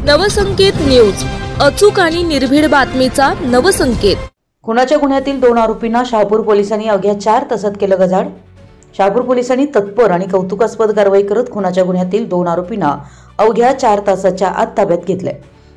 Navsanket news, अचूक आणि निर्भीड बातमीचा नवसंकेत। खुनाच्या गुन्ह्यातील 2 आरोपींना शहापूर पोलिसांनी अवघ्या 4 तासात केलं गजाआड। शहापूर पोलिसांनी तत्पर आणि कौतुकास्पद कारवाई करत खुनाच्या गुन्ह्यातील 2 आरोपींना अवघ्या 4 तासाच्या आत ताब्यात घेतले।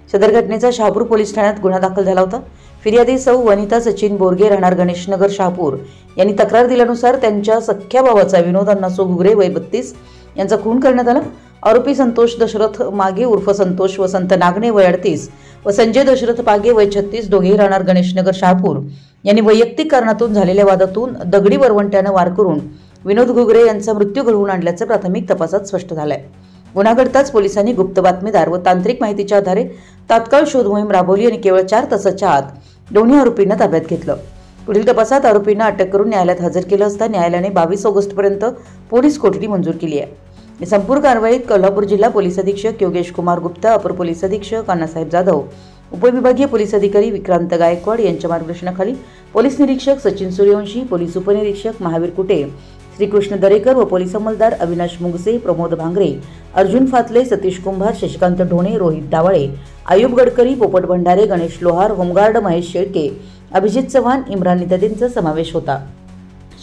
सदर घटनेचा शहापूर पोलीस ठाण्यात गुन्हा दाखल झाला होता। फिर्यादी सौ वनिता सचिन बोरगे राहणार गणेशनगर शहापूर यांनी तक्रार दिल्यानुसार त्यांच्या सख्ख्या भावाचा विनोद अण्णासो घुगरे वय 32 यांचा खून करण्यात आला। आरोपी संतोष दशरथ मागे उर्फ संतोष वसंत नागणे वय 38 व संजय दशरथ पागे वय 36 दोघे राहणार गणेशनगर शहापूर यांनी वैयक्तिक कारणातून झालेल्या वादातून दगडी वरवंट्याने वार करून विनोद घुगरे यांचा मृत्यू घडवून आणल्याचं प्राथमिक तपासात स्पष्ट झालंय। गुन्हा घडताच पोलिसांनी गुप्त बातमीदार व तांत्रिक माहितीच्या आधारे तात्काळ शोध मोहीम राबवली आणि केवळ 4 तासाच्या आत दोन्ही आरोपींना ताब्यात घेतलं। पुढील तपासात आरोपींना अटक करून न्यायालयात हजर केलं असता न्यायालयाने 22 ऑगस्टपर्यंत पोलीस कोठडी मंजूर केली आहे। या संपूर्ण कारवाईत कोल्हापूर जिल्हा पोलीस अधीक्षक योगेश कुमार गुप्ता, अपर पोलीस अधीक्षक अण्णासाहेब जाधव, उपविभागीय पोलीस अधिकारी विक्रांत गायकवाड यांच्या मार्गदर्शनाखाली पोलीस निरीक्षक सचिन सूर्यवंशी, पोलीस उपनिरीक्षक महावीर कुटे, श्रीकृष्ण दरेकर व पोलीस अंमलदार अविनाश मुंगसे, प्रमोद भांगरे, अर्जुन फातले, सतीश कुंभार, शशिकांत ढोणे, रोहित दावाळे, आयुब गडकरी, पोपट भंडारे, गणेश लोहार, होमगार्ड महेश शेळके, अभिजित चव्हाण, इम्रान इत्यादींचा समावेश होता।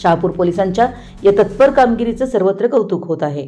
शहापूर पोलिसांच्या या तत्पर कामगिरीचं सर्वत्र कौतुक होत आहे।